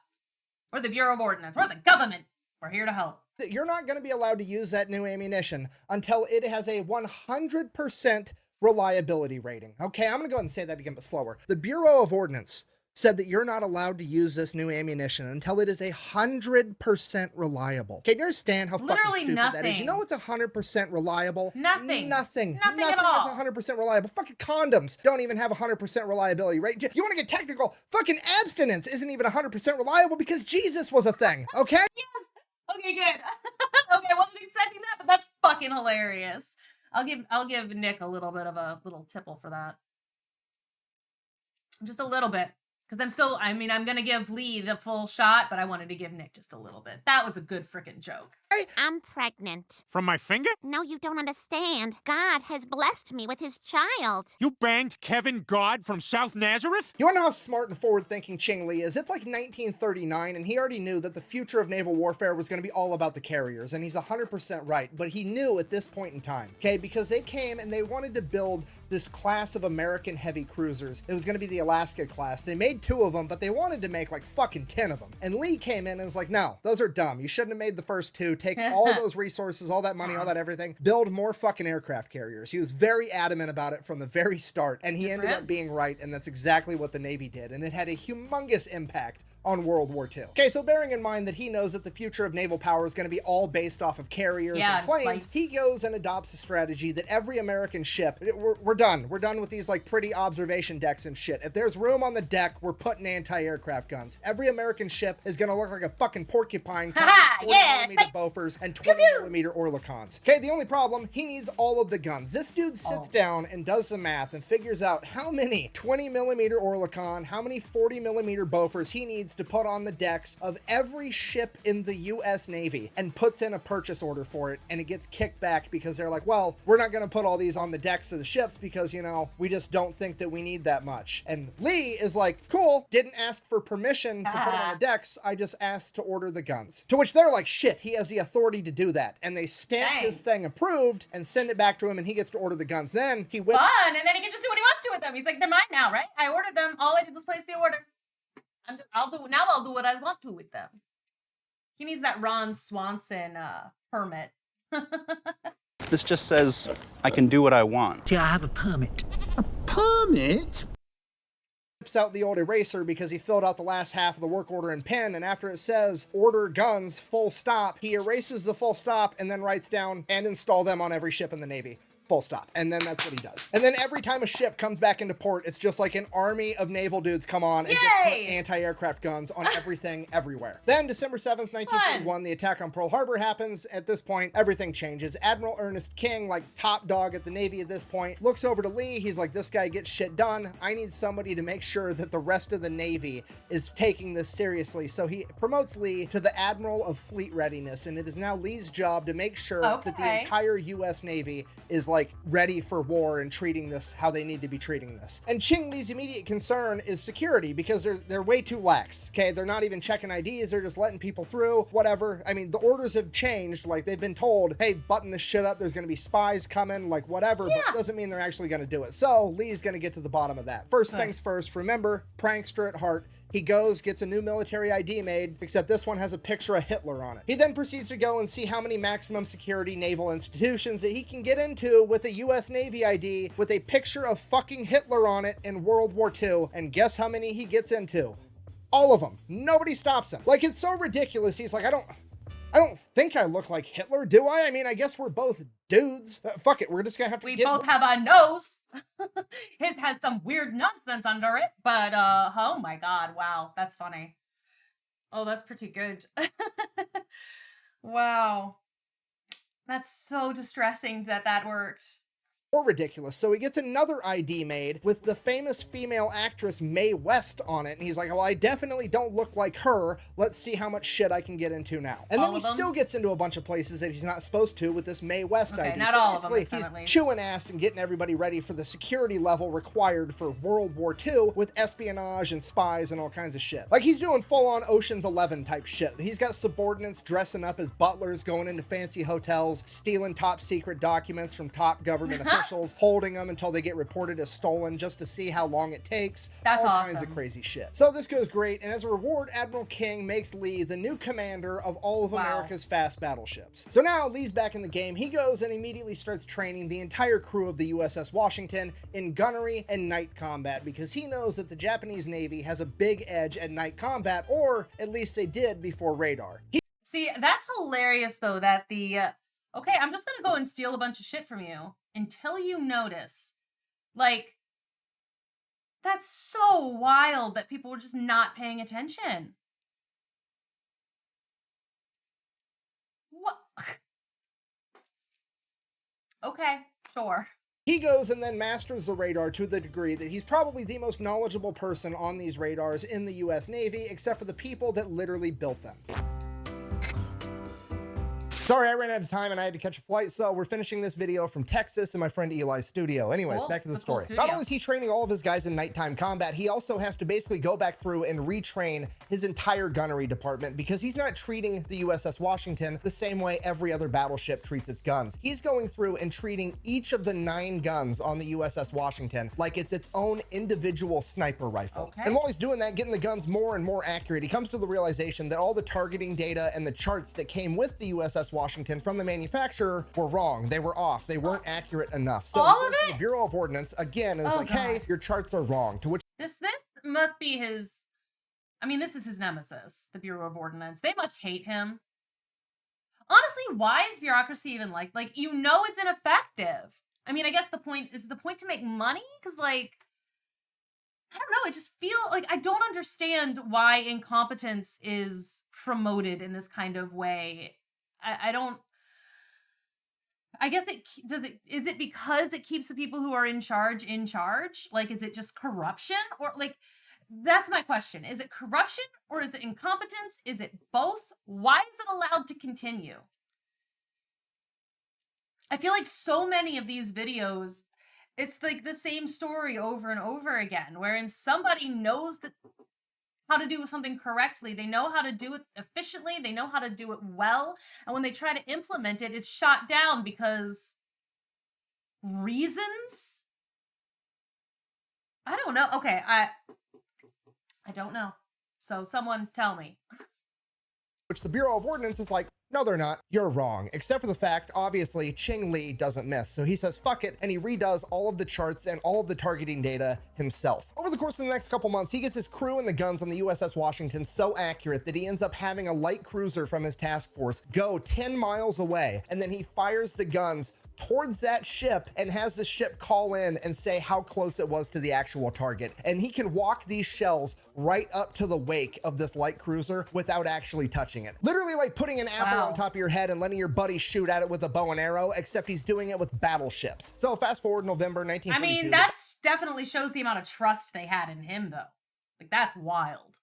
Speaker 1: We're the Bureau of Ordnance. We're the government. We're here to help.
Speaker 2: You're not gonna be allowed to use that new ammunition until it has a 100% reliability rating. Okay, I'm gonna go ahead and say that again, but slower. The Bureau of Ordnance said that you're not allowed to use this new ammunition until it is 100% reliable. Can you understand how fucking stupid that is? You know what's 100% reliable?
Speaker 1: Nothing.
Speaker 2: Nothing
Speaker 1: at all.
Speaker 2: Is 100% reliable. Fucking condoms don't even have 100% reliability rate. You want to get technical? Fucking abstinence isn't even 100% reliable because Jesus was a thing, okay?
Speaker 1: Yeah. Okay, good. Okay, I wasn't expecting that, but that's fucking hilarious. I'll give Nick a little bit of a little tipple for that. Just a little bit. Because I'm going to give Lee the full shot, but I wanted to give Nick just a little bit. That was a good freaking joke.
Speaker 7: I'm pregnant.
Speaker 8: From my finger?
Speaker 7: No, you don't understand. God has blessed me with his child.
Speaker 8: You banged Kevin God from South Nazareth?
Speaker 2: You wanna know how smart and forward-thinking Ching Lee is? It's like 1939, and he already knew that the future of naval warfare was gonna be all about the carriers, and he's 100% right, but he knew at this point in time, okay, because they came and they wanted to build this class of American heavy cruisers. It was going to be the Alaska class. They made 2 of them, but they wanted to make like fucking 10 of them. And Lee came in and was like, no, those are dumb. You shouldn't have made the first 2. Take all those resources, all that money, all that everything, build more fucking aircraft carriers. He was very adamant about it from the very start, and he ended up being right, and that's exactly what the Navy did. And it had a humongous impact on World War II. Okay, so bearing in mind that he knows that the future of naval power is going to be all based off of carriers and planes, he goes and adopts a strategy that every American ship, we're done. We're done with these like pretty observation decks and shit. If there's room on the deck, we're putting anti-aircraft guns. Every American ship is going to look like a fucking porcupine, 40mm Bofors and 20mm Oerlikons. Okay, the only problem, he needs all of the guns. This dude sits down and does some math and figures out how many 20mm Oerlikon, how many 40mm Bofors he needs to put on the decks of every ship in the US Navy and puts in a purchase order for it, and it gets kicked back because they're like, well, we're not going to put all these on the decks of the ships because, you know, we just don't think that we need that much. And Lee is like, cool, didn't ask for permission to put it on the decks, I just asked to order the guns. To which they're like, shit, he has the authority to do that. And they stamp this thing approved and send it back to him, and he gets to order the guns. Then he whips...
Speaker 1: Fun, and then he can just do what he wants to with them. He's like, they're mine now, right? I ordered them. All I did was place the order. I'll do what I want to with them. He needs that Ron Swanson permit.
Speaker 9: This just says I can do what I want.
Speaker 10: See, I have a permit. A permit?
Speaker 2: Whips out the old eraser because he filled out the last half of the work order in pen, and after it says order guns full stop, he erases the full stop and then writes down and install them on every ship in the Navy. Full stop. And then that's what he does. And then every time a ship comes back into port, it's just like an army of naval dudes come on and just put anti-aircraft guns on everything everywhere. Then December 7th, 1941, the attack on Pearl Harbor happens. At this point, everything changes. Admiral Ernest King, like top dog at the Navy at this point, looks over to Lee. He's like, this guy gets shit done. I need somebody to make sure that the rest of the Navy is taking this seriously. So he promotes Lee to the Admiral of Fleet Readiness, and it is now Lee's job to make sure that the entire U.S. Navy is like ready for war and treating this how they need to be treating this. And Ching Lee's immediate concern is security because they're way too lax. Okay, they're not even checking IDs, they're just letting people through, whatever. I mean, the orders have changed. Like, they've been told, hey, button this shit up, there's gonna be spies coming, like whatever, but it doesn't mean they're actually gonna do it. So Lee's gonna get to the bottom of that. First things first, remember, prankster at heart. He goes, gets a new military ID made, except this one has a picture of Hitler on it. He then proceeds to go and see how many maximum security naval institutions that he can get into with a US Navy ID with a picture of fucking Hitler on it in World War II. And guess how many he gets into? All of them. Nobody stops him. Like, it's so ridiculous. He's like, I don't think I look like Hitler, do I? I mean, I guess we're both dudes. Fuck it, we're just gonna have to
Speaker 1: We both have a nose. His has some weird nonsense under it, but oh my god, wow, that's funny. Oh, that's pretty good. Wow. That's so distressing that worked.
Speaker 2: Or ridiculous. So he gets another ID made with the famous female actress Mae West on it, and he's like, well, I definitely don't look like her. Let's see how much shit I can get into now. And then he still gets into a bunch of places that he's not supposed to with this Mae West ID.
Speaker 1: Not
Speaker 2: so
Speaker 1: all of them,
Speaker 2: he's chewing ass and getting everybody ready for the security level required for World War II with espionage and spies and all kinds of shit. Like, he's doing full-on Ocean's 11 type shit. He's got subordinates dressing up as butlers, going into fancy hotels, stealing top secret documents from top government officials, holding them until they get reported as stolen just to see how long it takes.
Speaker 1: That's
Speaker 2: all
Speaker 1: awesome.
Speaker 2: Kinds of crazy shit. So this goes great, and as a reward, Admiral King makes Lee the new commander of all of America's fast battleships. So now Lee's back in the game. He goes and immediately starts training the entire crew of the USS Washington in gunnery and night combat because he knows that the Japanese Navy has a big edge at night combat, or at least they did before radar.
Speaker 1: See, that's hilarious though, that the okay, I'm just gonna go and steal a bunch of shit from you until you notice. Like, that's so wild that people were just not paying attention. What? Okay, sure.
Speaker 2: He goes and then masters the radar to the degree that he's probably the most knowledgeable person on these radars in the US Navy, except for the people that literally built them. Sorry, I ran out of time and I had to catch a flight, so we're finishing this video from Texas in my friend Eli's studio. Anyways, back to the story. Not only is he training all of his guys in nighttime combat, he also has to basically go back through and retrain his entire gunnery department because he's not treating the USS Washington the same way every other battleship treats its guns. He's going through and treating each of the 9 guns on the USS Washington like it's its own individual sniper rifle. And while he's doing that, getting the guns more and more accurate, he comes to the realization that all the targeting data and the charts that came with the USS Washington from the manufacturer were wrong. They were off. They weren't accurate enough. So
Speaker 1: all of it?
Speaker 2: The Bureau of Ordnance again is like, hey, your charts are wrong. To which
Speaker 1: This must be his. I mean, this is his nemesis, the Bureau of Ordnance. They must hate him. Honestly, why is bureaucracy even like you know it's ineffective? I mean, I guess the point is to make money, because like, I don't know, it just feels like I don't understand why incompetence is promoted in this kind of way. I don't. I guess is it because it keeps the people who are in charge? Like, is it just corruption? Or like, that's my question. Is it corruption or is it incompetence? Is it both? Why is it allowed to continue? I feel like so many of these videos, it's like the same story over and over again, wherein somebody knows how to do something correctly. They know how to do it efficiently. They know how to do it well. And when they try to implement it, it's shot down because reasons? I don't know. Okay, I don't know. So someone tell me.
Speaker 2: Which the Bureau of Ordnance is like, no, they're not. You're wrong. Except for the fact, obviously, Ching Lee doesn't miss. So he says, fuck it, and he redoes all of the charts and all of the targeting data himself. Over the course of the next couple months, he gets his crew and the guns on the USS Washington so accurate that he ends up having a light cruiser from his task force go 10 miles away, and then he fires the guns towards that ship and has the ship call in and say how close it was to the actual target. And he can walk these shells right up to the wake of this light cruiser without actually touching it. Literally like putting an apple on top of your head and letting your buddy shoot at it with a bow and arrow, except he's doing it with battleships. So fast forward November 1942.
Speaker 1: I mean, that's definitely shows the amount of trust they had in him, though. Like, that's wild.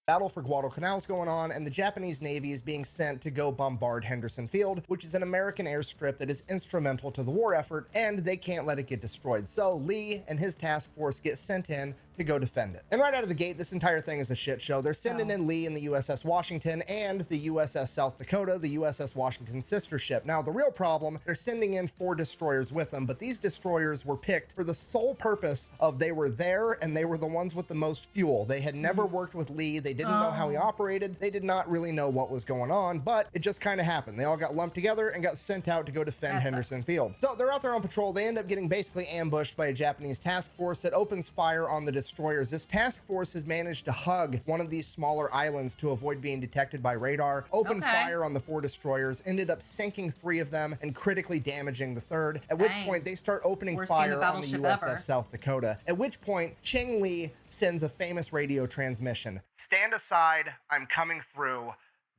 Speaker 2: Battle for Guadalcanal's going on, and the Japanese Navy is being sent to go bombard Henderson Field, which is an American airstrip that is instrumental to the war effort, and they can't let it get destroyed. So Lee and his task force get sent in to go defend it. And right out of the gate, this entire thing is a shit show. They're sending in Lee and the USS Washington and the USS South Dakota, the USS Washington's sister ship. Now, the real problem, they're sending in 4 destroyers with them, but these destroyers were picked for the sole purpose of they were there and they were the ones with the most fuel. They had never worked with Lee. They didn't know how he operated. They did not really know what was going on, but it just kind of happened. They all got lumped together and got sent out to go defend Henderson Field. So they're out there on patrol. They end up getting basically ambushed by a Japanese task force that opens fire on the destroyers. This task force has managed to hug one of these smaller islands to avoid being detected by radar, opened fire on the 4 destroyers, ended up sinking 3 of them and critically damaging the 3rd, at which point they start opening fire on the USS South Dakota, at which point Ching Lee sends a famous radio transmission. Stand aside, I'm coming through.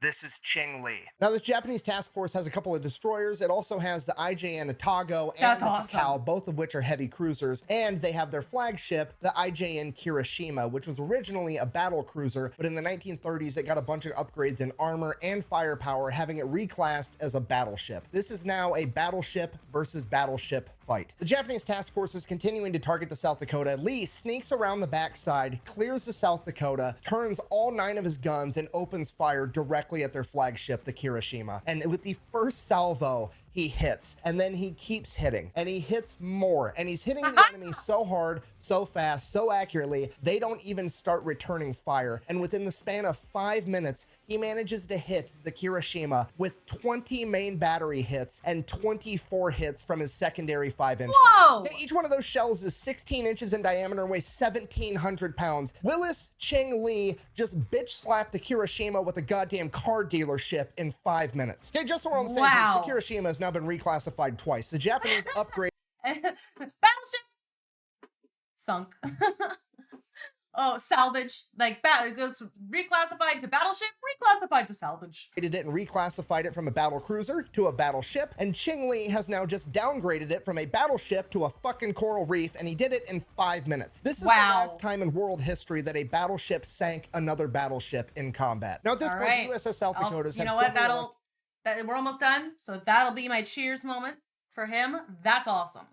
Speaker 2: This is Ching Lee. Now, this Japanese task force has a couple of destroyers. It also has the IJN Otago and the Takao, both of which are heavy cruisers. And they have their flagship, the IJN Kirishima, which was originally a battle cruiser, but in the 1930s, it got a bunch of upgrades in armor and firepower, having it reclassed as a battleship. This is now a battleship versus battleship fight. The Japanese task force is continuing to target the South Dakota. Lee sneaks around the backside, clears the South Dakota, turns all 9 of his guns, and opens fire directly at their flagship, the Kirishima. And with the first salvo, he hits, and then he keeps hitting, and he hits more, and he's hitting the enemy so hard, so fast, so accurately, they don't even start returning fire. And within the span of 5 minutes, he manages to hit the Kirishima with 20 main battery hits and 24 hits from his secondary 5-inch.
Speaker 1: Whoa!
Speaker 2: Each one of those shells is 16 inches in diameter and weighs 1,700 pounds. Willis Ching Lee just bitch slapped the Kirishima with a goddamn car dealership in 5 minutes. Okay, just so we're on the same page, the Kirishima has now been reclassified twice. The Japanese upgrade
Speaker 1: Battleship sunk. Oh, salvage. Like, it goes reclassified to battleship, reclassified to salvage.
Speaker 2: It and reclassified it from a battle cruiser to a battleship, and Ching Lee has now just downgraded it from a battleship to a fucking coral reef, and he did it in 5 minutes. This is the last time in world history that a battleship sank another battleship in combat. Now, at this point, the USS South Dakota's
Speaker 1: you know what? We're almost done, so that'll be my cheers moment for him. That's awesome.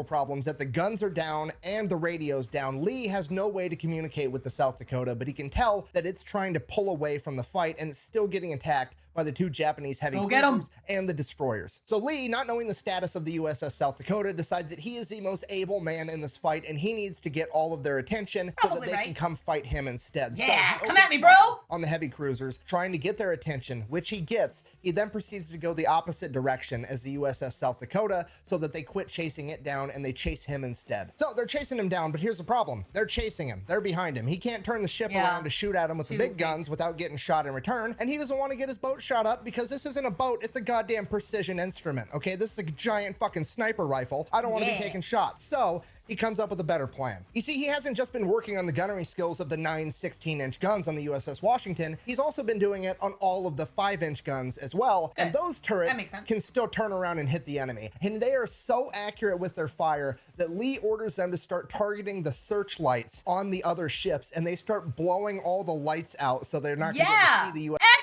Speaker 2: problems that the guns are down and the radio's down. Lee has no way to communicate with the South Dakota, but he can tell that it's trying to pull away from the fight and it's still getting attacked by the 2 Japanese heavy cruisers and the destroyers. So Lee, not knowing the status of the USS South Dakota, decides that he is the most able man in this fight and he needs to get all of their attention so that they can come fight him instead.
Speaker 1: Yeah,
Speaker 2: so
Speaker 1: come at me, bro!
Speaker 2: On the heavy cruisers, trying to get their attention, which he gets. He then proceeds to go the opposite direction as the USS South Dakota so that they quit chasing it down and they chase him instead. So they're chasing him down, but here's the problem. They're chasing him. They're behind him. He can't turn the ship around to shoot at him with the big guns without getting shot in return, and he doesn't want to get his boat shot up because this isn't a boat, it's a goddamn precision instrument, okay? This is a giant fucking sniper rifle. I don't want to be taking shots. So he comes up with a better plan. You see, he hasn't just been working on the gunnery skills of the 9 16-inch guns on the USS Washington, he's also been doing it on all of the 5-inch guns as well, and those turrets can still turn around and hit the enemy. And they are so accurate with their fire that Lee orders them to start targeting the searchlights on the other ships, and they start blowing all the lights out so they're not going to be able to see the US.
Speaker 1: Excellent!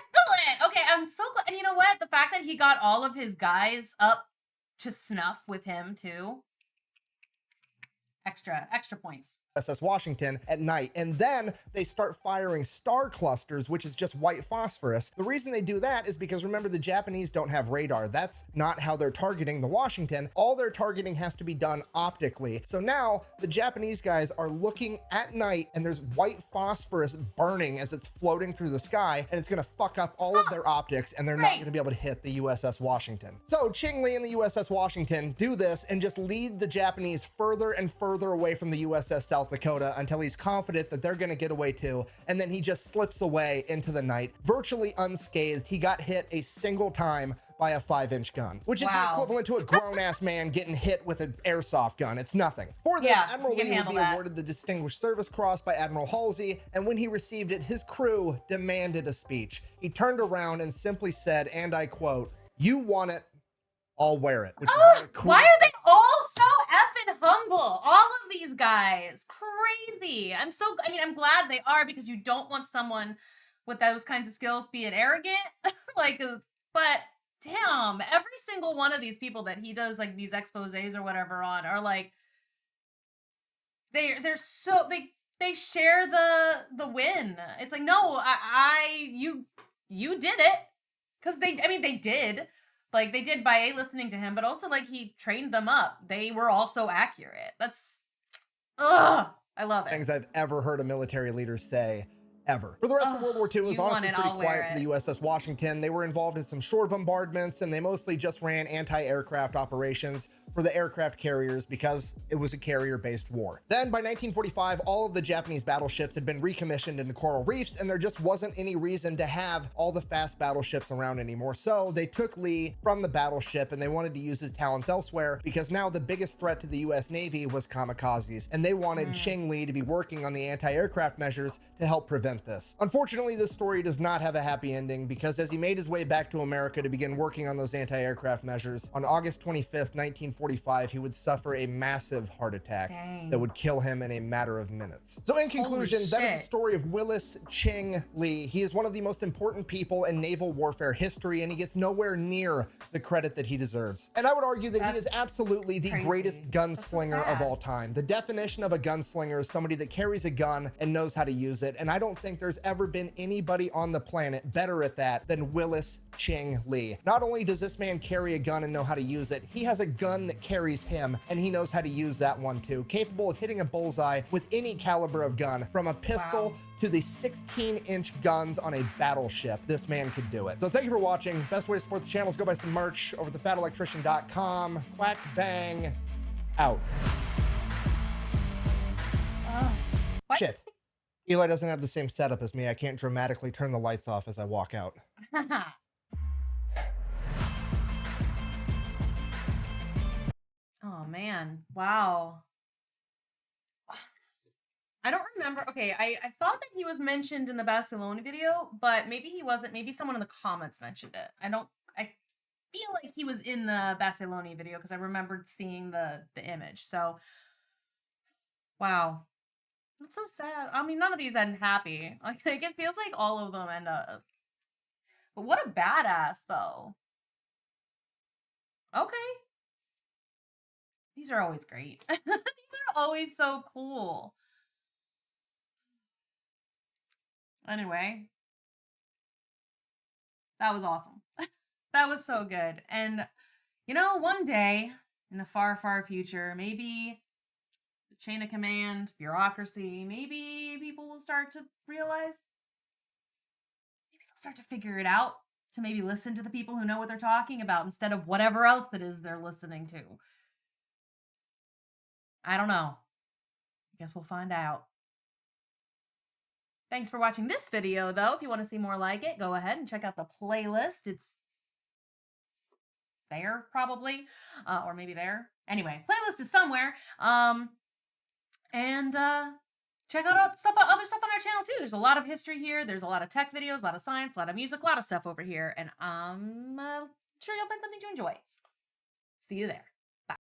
Speaker 1: Okay, I'm so glad. And you know what? The fact that he got all of his guys up to snuff with him, too. Extra points.
Speaker 2: USS Washington at night, and then they start firing star clusters, which is just white phosphorus. The reason they do that is because, remember, the Japanese don't have radar. That's not how they're targeting the Washington. All their targeting has to be done optically. So now the Japanese guys are looking at night and there's white phosphorus burning as it's floating through the sky, and it's gonna fuck up all of their optics and they're not gonna be able to hit the USS Washington. So Ching Lee and the USS Washington do this and just lead the Japanese further and further away from the USS South South Dakota until he's confident that they're going to get away too, and then he just slips away into the night, virtually unscathed. He got hit a single time by a 5-inch gun, which is the equivalent to a grown-ass man getting hit with an airsoft gun. It's nothing. For this, Admiral Lee would be awarded the Distinguished Service Cross by Admiral Halsey, and when he received it, his crew demanded a speech. He turned around and simply said, and I quote, "You want it, I'll wear it." Which is one of the coolest.
Speaker 1: Why are they all so effing humble? All of these guys. Crazy. I'm glad they are, because you don't want someone with those kinds of skills being arrogant. But damn, every single one of these people that he does like these exposés or whatever on are like, they're so, they share the win. It's like, no, you did it. Cause they did. Like, they did by listening to him, but also, like, he trained them up. They were also accurate. That's, I love it.
Speaker 2: Things I've ever heard a military leader say, ever. For the rest of World War II, it was honestly pretty quiet for the USS Washington. They were involved in some shore bombardments, and they mostly just ran anti-aircraft operations for the aircraft carriers because it was a carrier-based war. Then, by 1945, all of the Japanese battleships had been recommissioned into coral reefs, and there just wasn't any reason to have all the fast battleships around anymore. So they took Lee from the battleship, and they wanted to use his talents elsewhere, because now the biggest threat to the US Navy was kamikazes, and they wanted Ching Lee to be working on the anti-aircraft measures to help prevent this. Unfortunately, this story does not have a happy ending, because as he made his way back to America to begin working on those anti-aircraft measures, on August 25th, 1945, he would suffer a massive heart attack that would kill him in a matter of minutes. So in conclusion, that is the story of Willis Ching Lee. He is one of the most important people in naval warfare history, and he gets nowhere near the credit that he deserves. And I would argue that he is absolutely the greatest gunslinger of all time. The definition of a gunslinger is somebody that carries a gun and knows how to use it, and I don't think there's ever been anybody on the planet better at that than Willis Ching Lee. Not only does this man carry a gun and know how to use it, he has a gun that carries him, and he knows how to use that one too. Capable of hitting a bullseye with any caliber of gun, from a pistol to the 16-inch guns on a battleship. This man could do it. So thank you for watching. Best way to support the channel is go buy some merch over at thefatelectrician.com. Quack bang out. Shit. Eli doesn't have the same setup as me. I can't dramatically turn the lights off as I walk out.
Speaker 1: Oh man, wow. I don't remember. Okay, I thought that he was mentioned in the Barcelona video, but maybe he wasn't. Maybe someone in the comments mentioned it. I feel like he was in the Barcelona video because I remembered seeing the image. So, wow. That's so sad. I mean, none of these end happy. Like, it feels like all of them end up. But what a badass, though. Okay. These are always great. These are always so cool. Anyway. That was awesome. That was so good. And, you know, one day in the far, far future, maybe the chain of command, bureaucracy, maybe people will start to realize, maybe they'll start to figure it out, to maybe listen to the people who know what they're talking about instead of whatever else it is they're listening to. I don't know. I guess we'll find out. Thanks for watching this video, though. If you want to see more like it, go ahead and check out the playlist. It's there, probably. Or maybe there. Anyway, playlist is somewhere. And check out other stuff on our channel, too. There's a lot of history here. There's a lot of tech videos, a lot of science, a lot of music, a lot of stuff over here. And I'm sure you'll find something to enjoy. See you there.